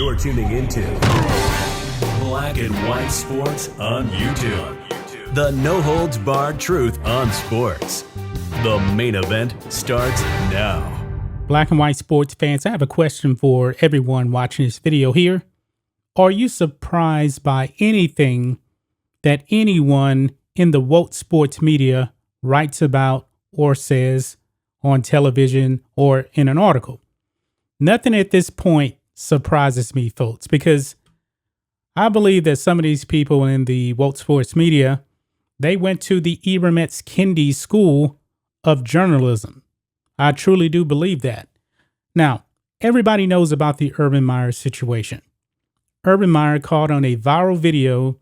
You're tuning into Black and White Sports on YouTube. The no-holds-barred truth on sports. The main event starts now. Black and White Sports fans, I have a question for everyone watching this video here. Are you surprised by anything that anyone in the woke sports media writes about or says on television or in an article? Nothing at this point surprises me, folks, because I believe that some of these people in the woke sports media, they went to the Ibram Kendi School of Journalism. I truly do believe that. Now, everybody knows about the Urban Meyer situation. Urban Meyer caught on a viral video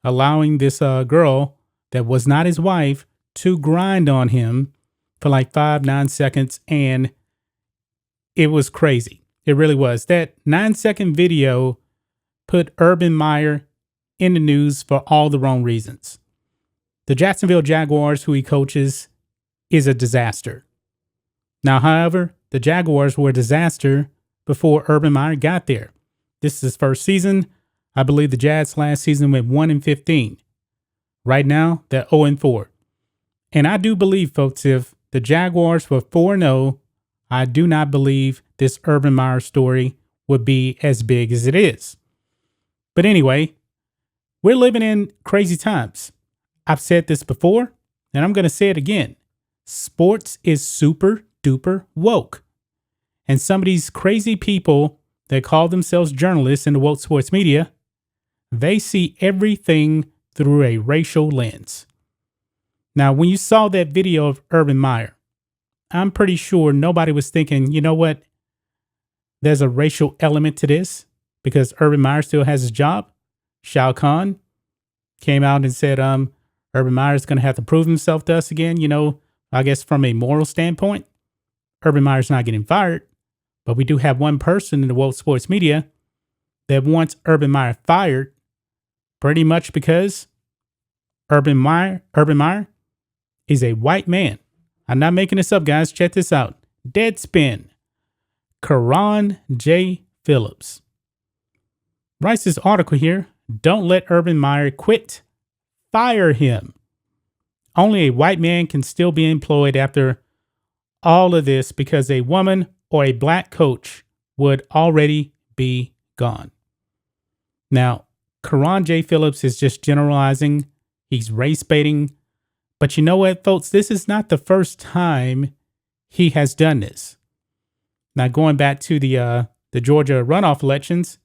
allowing this girl that was not his wife to grind on him for like 9 seconds, and it was crazy. It really was. That 9-second video put Urban Meyer in the news for all the wrong reasons. The Jacksonville Jaguars, who he coaches, is a disaster. Now, however, the Jaguars were a disaster before Urban Meyer got there. This is his first season. I believe the Jazz last season went 1-15. Right now, they're 0-4. And I do believe, folks, if the Jaguars were 4-0, I do not believe this Urban Meyer story would be as big as it is. But anyway, we're living in crazy times. I've said this before, and I'm going to say it again. Sports is super duper woke. And some of these crazy people that call themselves journalists in the woke sports media, they see everything through a racial lens. Now, when you saw that video of Urban Meyer, I'm pretty sure nobody was thinking, you know what? There's a racial element to this because Urban Meyer still has his job. Shao Kahn came out and said, Urban Meyer is going to have to prove himself to us again. You know, I guess from a moral standpoint, Urban Meyer's not getting fired. But we do have one person in the world sports media that wants Urban Meyer fired pretty much because Urban Meyer is a white man. I'm not making this up, guys. Check this out. Deadspin. Karan J. Phillips writes this article here. Don't let Urban Meyer quit. Fire him. Only a white man can still be employed after all of this because a woman or a black coach would already be gone. Now, Karan J. Phillips is just generalizing. He's race baiting. But you know what, folks? This is not the first time he has done this. Now, going back to the Georgia runoff elections,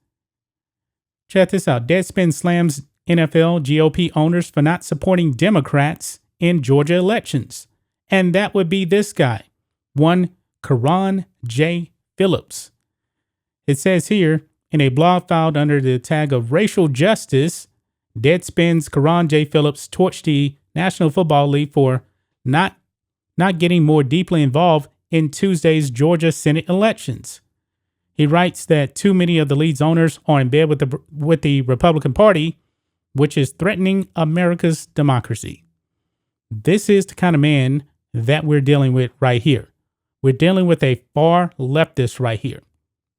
check this out. Deadspin slams NFL GOP owners for not supporting Democrats in Georgia elections. And that would be this guy, one Karan J. Phillips. It says here, in a blog filed under the tag of racial justice, Deadspin's Karan J. Phillips torched the National Football League for not getting more deeply involved in Tuesday's Georgia Senate elections. He writes that too many of the league's owners are in bed with the Republican Party, which is threatening America's democracy. This is the kind of man that we're dealing with right here. We're dealing with a far leftist right here.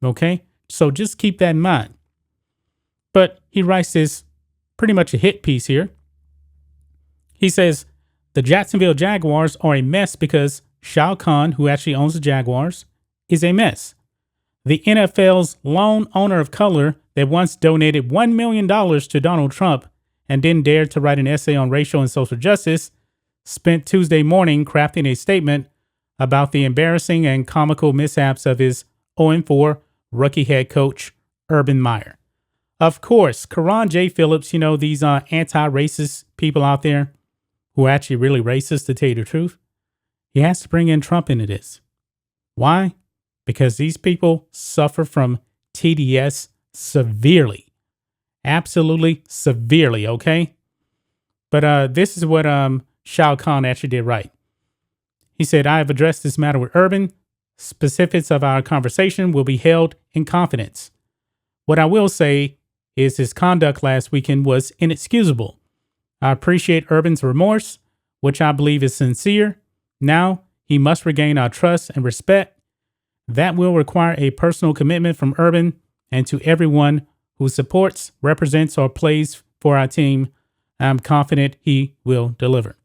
Okay? So just keep that in mind. But he writes this pretty much a hit piece here. He says, the Jacksonville Jaguars are a mess because Shao Kahn, who actually owns the Jaguars, is a mess. The NFL's lone owner of color that once donated $1 million to Donald Trump and didn't dare to write an essay on racial and social justice, spent Tuesday morning crafting a statement about the embarrassing and comical mishaps of his 0-4 rookie head coach, Urban Meyer. Of course, Karan J. Phillips, you know, these anti-racist people out there who are actually really racist, to tell you the truth, he has to bring in Trump into this. Why? Because these people suffer from TDS severely. Absolutely severely, okay? But this is what Shao Kahn actually did right. He said, I have addressed this matter with Urban. Specifics of our conversation will be held in confidence. What I will say is his conduct last weekend was inexcusable. I appreciate Urban's remorse, which I believe is sincere. Now, he must regain our trust and respect. That will require a personal commitment from Urban And to everyone who supports, represents, or plays for our team, I'm confident he will deliver.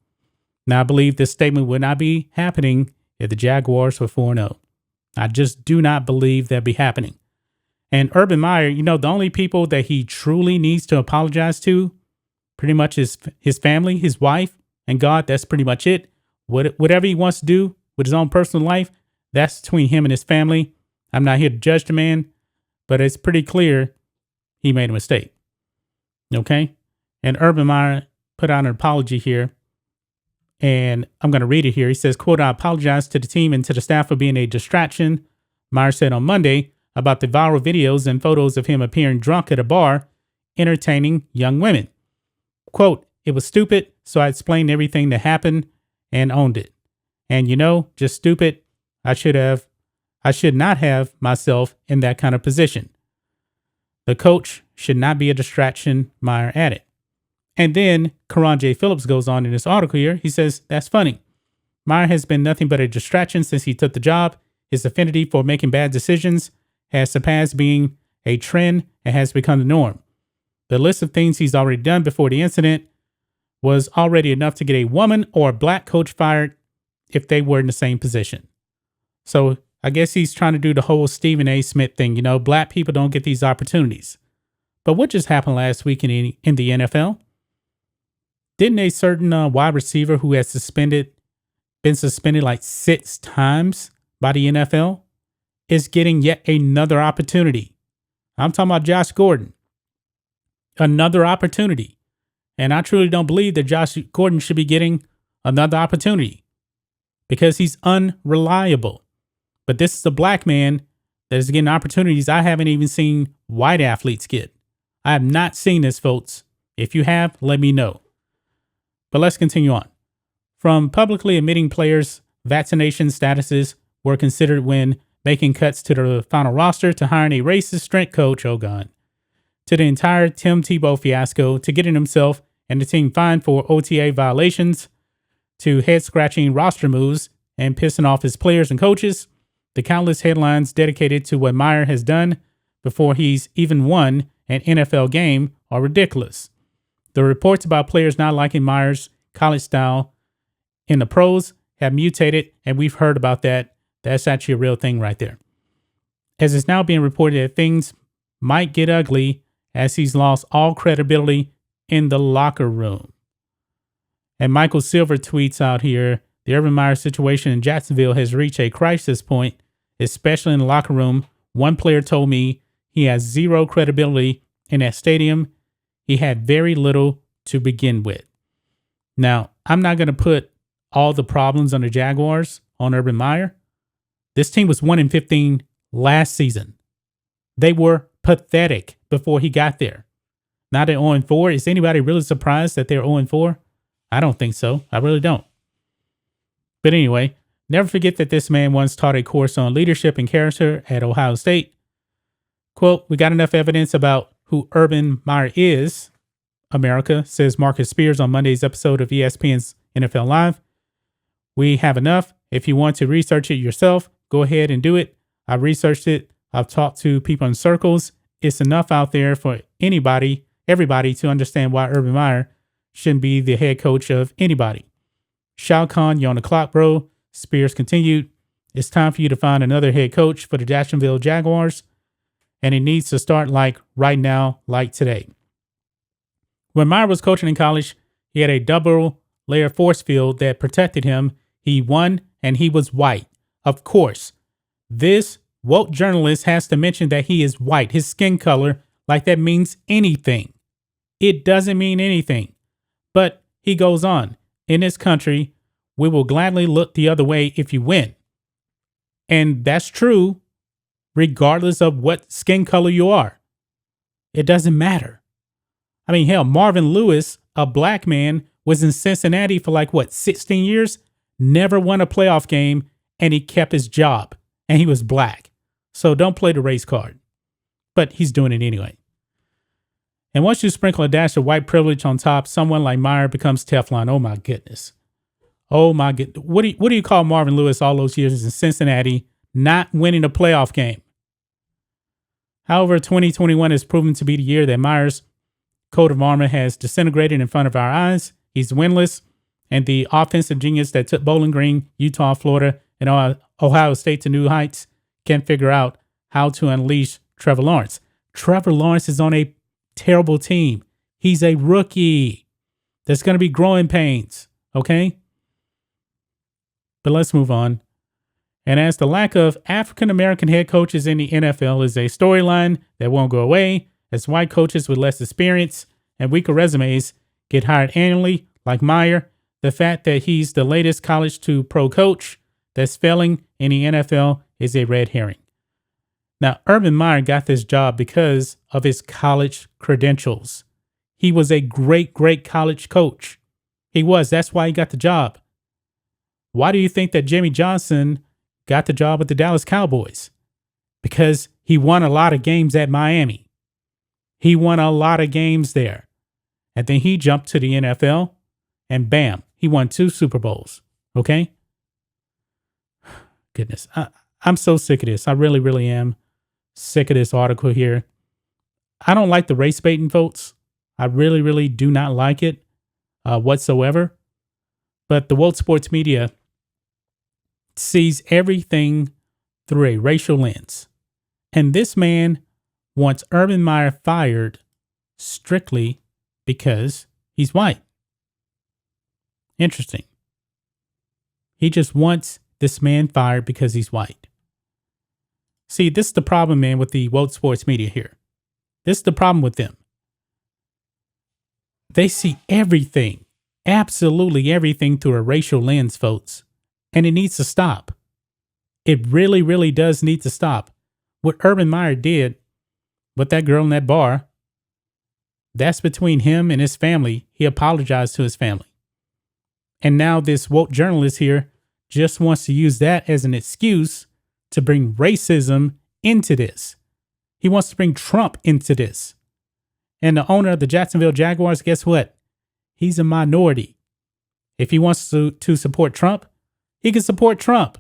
Now, I believe this statement would not be happening if the Jaguars were 4-0. I just do not believe that'd be happening. And Urban Meyer, the only people that he truly needs to apologize to, pretty much is his family, his wife, and God. That's pretty much it. Whatever he wants to do with his own personal life, that's between him and his family. I'm not here to judge the man, but it's pretty clear he made a mistake. Okay? And Urban Meyer put out an apology here, and I'm going to read it here. He says, quote, "I apologize to the team and to the staff for being a distraction," Meyer said on Monday about the viral videos and photos of him appearing drunk at a bar, entertaining young women. Quote, "It was stupid, so I explained everything that happened and owned it. And just stupid. I should not have myself in that kind of position. The coach should not be a distraction," Meyer added. And then Karan J. Phillips goes on in this article here. He says, "That's funny. Meyer has been nothing but a distraction since he took the job. His affinity for making bad decisions has surpassed being a trend and has become the norm. The list of things he's already done before the incident was already enough to get a woman or a black coach fired if they were in the same position." So I guess he's trying to do the whole Stephen A. Smith thing. Black people don't get these opportunities. But what just happened last week in the NFL? Didn't a certain wide receiver who has been suspended like 6 times by the NFL, is getting yet another opportunity? I'm talking about Josh Gordon. Another opportunity. And I truly don't believe that Josh Gordon should be getting another opportunity because he's unreliable. But this is a black man that is getting opportunities I haven't even seen white athletes get. I have not seen this, folks. If you have, let me know. But let's continue on. From publicly admitting players' vaccination statuses were considered when making cuts to the final roster, to hiring a racist strength coach, oh God, to the entire Tim Tebow fiasco, to getting himself and the team fined for OTA violations, to head-scratching roster moves and pissing off his players and coaches, the countless headlines dedicated to what Meyer has done before he's even won an NFL game are ridiculous. The reports about players not liking Meyer's college style in the pros have mutated, and we've heard about that. That's actually a real thing right there. As it's now being reported that things might get ugly as he's lost all credibility in the locker room. And Michael Silver tweets out here, "The Urban Meyer situation in Jacksonville has reached a crisis point, especially in the locker room. One player told me he has zero credibility in that stadium. He had very little to begin with." Now, I'm not going to put all the problems on the Jaguars on Urban Meyer. This team was 1-15 last season. They were pathetic before he got there. Now they're 0-4. Is anybody really surprised that they're 0-4? I don't think so. I really don't. But anyway, never forget that this man once taught a course on leadership and character at Ohio State. Quote, "We got enough evidence about who Urban Meyer is, America," says Marcus Spears on Monday's episode of ESPN's NFL Live. "We have enough. If you want to research it yourself, go ahead and do it. I've researched it. I've talked to people in circles. It's enough out there for everybody to understand why Urban Meyer shouldn't be the head coach of anybody." "Shao Kahn, you're on the clock, bro," Spears continued. "It's time for you to find another head coach for the Jacksonville Jaguars, and it needs to start like right now, like today." When Meyer was coaching in college, he had a double-layer force field that protected him. He won, and he was white. Of course, this woke journalist has to mention that he is white, his skin color, like that means anything. It doesn't mean anything. But he goes on, "In this country, we will gladly look the other way if you win." And that's true, regardless of what skin color you are. It doesn't matter. I mean, hell, Marvin Lewis, a black man, was in Cincinnati for 16 years, never won a playoff game, and he kept his job, and he was black. So don't play the race card. But he's doing it anyway. And once you sprinkle a dash of white privilege on top, someone like Meyer becomes Teflon. Oh my goodness. Oh my goodness. What do you call Marvin Lewis all those years in Cincinnati not winning a playoff game? However, 2021 has proven to be the year that Meyer's coat of armor has disintegrated in front of our eyes. He's winless, and the offensive genius that took Bowling Green, Utah, Florida, and Ohio State to new heights can't figure out how to unleash Trevor Lawrence. Trevor Lawrence is on a terrible team. He's a rookie. There's going to be growing pains, okay? But let's move on. And as the lack of African-American head coaches in the NFL is a storyline that won't go away, as white coaches with less experience and weaker resumes get hired annually, like Meyer, the fact that he's the latest college to pro coach that's failing in the NFL is a red herring. Now, Urban Meyer got this job because of his college credentials. He was a great, great college coach. He was. That's why he got the job. Why do you think that Jimmy Johnson got the job with the Dallas Cowboys? Because he won a lot of games at Miami. He won a lot of games there. And then he jumped to the NFL and bam, he won 2 Super Bowls. Okay? Goodness. I'm so sick of this. I really, really am sick of this article here. I don't like the race baiting votes. I really, really do not like it whatsoever. But the world sports media sees everything through a racial lens. And this man wants Urban Meyer fired strictly because he's white. Interesting. He just wants this man fired because he's white. See, this is the problem, man, with the world sports media here. This is the problem with them. They see everything, absolutely everything through a racial lens, folks. And it needs to stop. It really, really does need to stop. What Urban Meyer did with that girl in that bar, that's between him and his family. He apologized to his family. And now this woke journalist here just wants to use that as an excuse to bring racism into this. He wants to bring Trump into this. And the owner of the Jacksonville Jaguars, guess what? He's a minority. If he wants to support Trump, he can support Trump.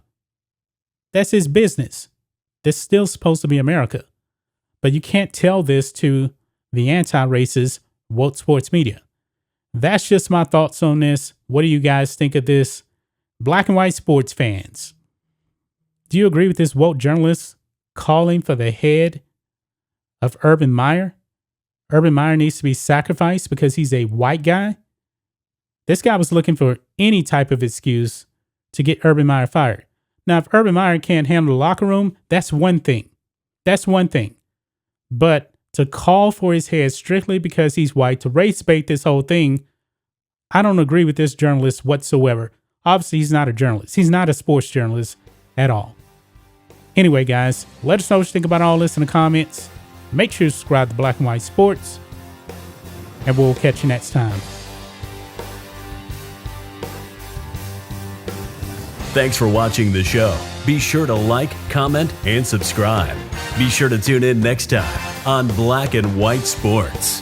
That's his business. This is still supposed to be America. But you can't tell this to the anti-racist woke sports media. That's just my thoughts on this. What do you guys think of this? Black and white sports fans, do you agree with this woke journalist calling for the head of Urban Meyer? Urban Meyer needs to be sacrificed because he's a white guy? This guy was looking for any type of excuse to get Urban Meyer fired. Now, if Urban Meyer can't handle the locker room, that's one thing. That's one thing. But to call for his head strictly because he's white, to race bait this whole thing, I don't agree with this journalist whatsoever. Obviously, he's not a journalist. He's not a sports journalist at all. Anyway, guys, let us know what you think about all this in the comments. Make sure you subscribe to Black and White Sports, and we'll catch you next time. Thanks for watching the show. Be sure to like, comment, and subscribe. Be sure to tune in next time on Black and White Sports.